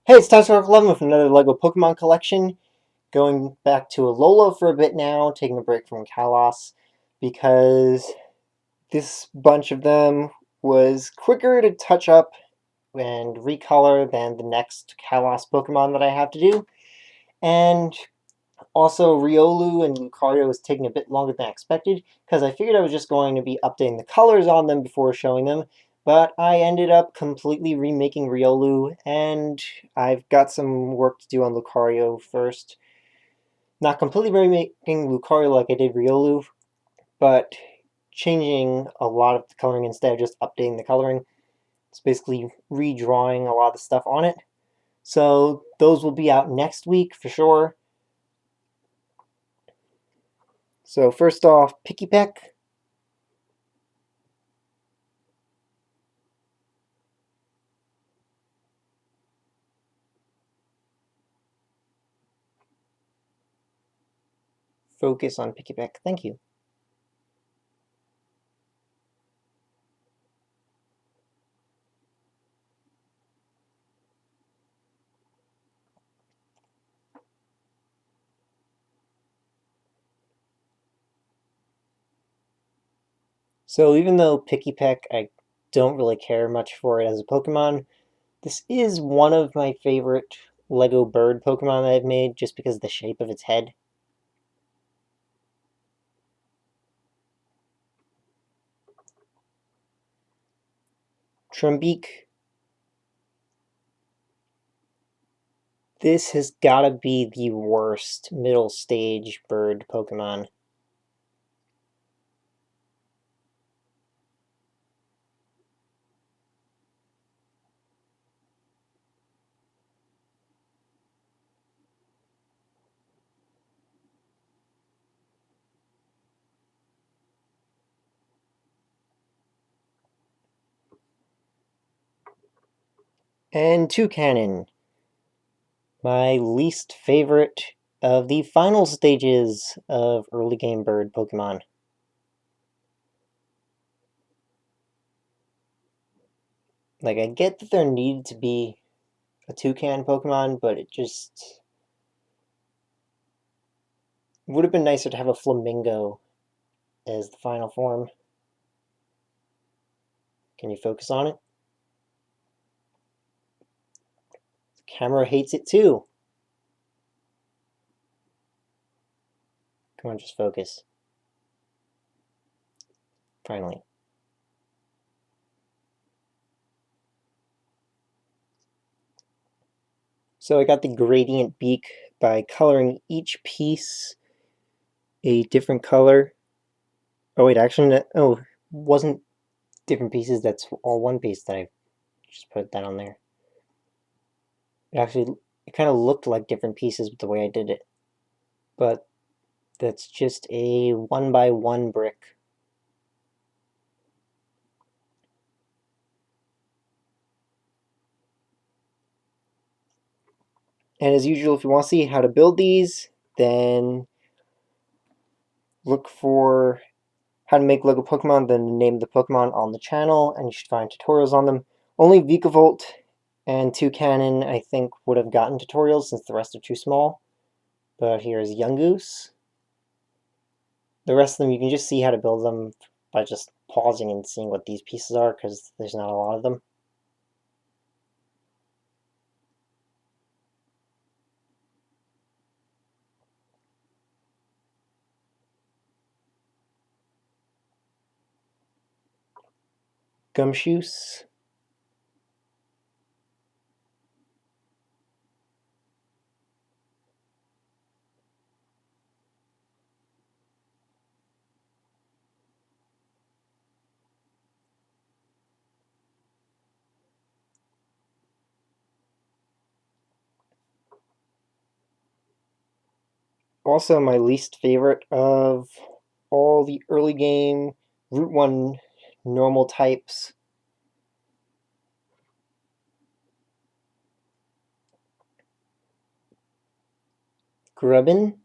Hey, it's Time Spark 11 with another LEGO Pokemon collection. Going back to Alola for a bit now, taking a break from Kalos, because this bunch of them was quicker to touch up and recolor than the next Kalos Pokemon that I have to do. And also, Riolu and Lucario was taking a bit longer than I expected, because I figured I was just going to be updating the colors on them before showing them, but I ended up completely remaking Riolu, and I've got some work to do on Lucario first. Not completely remaking Lucario like I did Riolu, but changing a lot of the coloring instead of just updating the coloring. It's basically redrawing a lot of the stuff on it. So those will be out next week for sure. So first off, Picky Peck. Focus on Picky Peck. Thank you. So even though Picky Peck, I don't really care much for it as a Pokemon, this is one of my favorite Lego bird Pokemon that I've made just because of the shape of its head. Trumbeak. This has gotta be the worst middle stage bird Pokemon. And Toucannon, my least favorite of the final stages of early game bird Pokemon. Like, I get that there needed to be a toucan Pokemon, but it just would have been nicer to have a flamingo as the final form. Can you focus on it? The camera hates it too. Come on, just focus. Finally. So I got the gradient beak by coloring each piece a different color. Oh wait, actually, wasn't different pieces, that's all one piece that I just put that on there. It kind of looked like different pieces with the way I did it. But that's just a 1x1 brick. And as usual, if you want to see how to build these, then look for how to make Lego Pokemon, then the name of the Pokemon on the channel, and you should find tutorials on them. Only Vikavolt and Toucannon, I think, would have gotten tutorials since the rest are too small. But here's Yungoos. The rest of them, you can just see how to build them by just pausing and seeing what these pieces are, because there's not a lot of them. Gumshoos. Also, my least favorite of all the early game Route 1 normal types. Grubbin.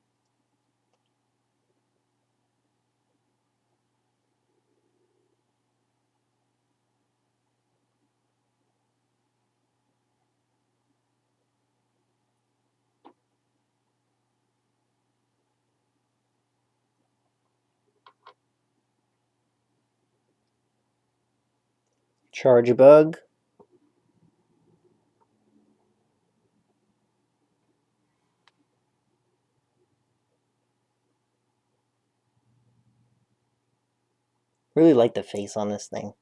Charge a bug. Really like the face on this thing.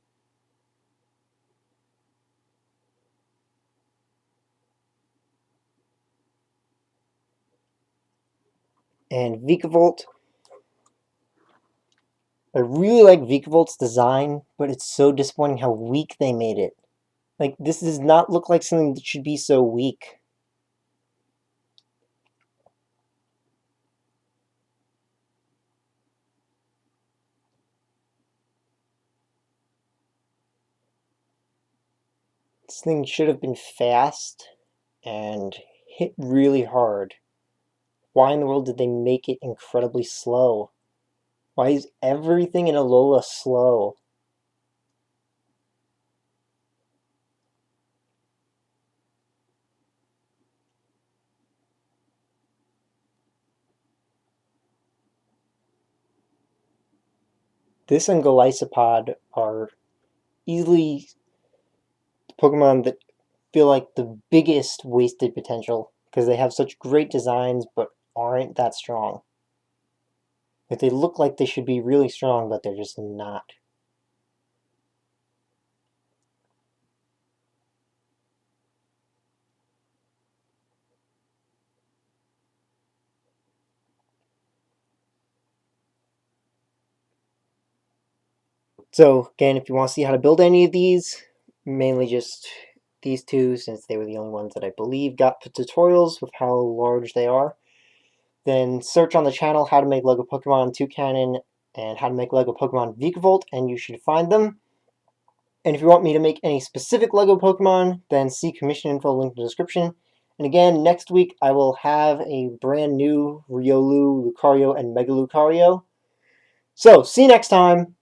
And Vikavolt. I really like Vikavolt's design, but it's so disappointing how weak they made it. Like, this does not look like something that should be so weak. This thing should have been fast and hit really hard. Why in the world did they make it incredibly slow? Why is everything in Alola slow? This and Golisopod are easily Pokemon that feel like the biggest wasted potential because they have such great designs but aren't that strong. Like, they look like they should be really strong, but they're just not. So again, if you want to see how to build any of these, mainly just these two, since they were the only ones that I believe got tutorials with how large they are, then search on the channel how to make Lego Pokemon Toucannon and how to make Lego Pokemon Vikavolt, and you should find them. And if you want me to make any specific Lego Pokemon, then see commission info linked in the description. And again, next week I will have a brand new Riolu, Lucario, and Mega Lucario. So, see you next time!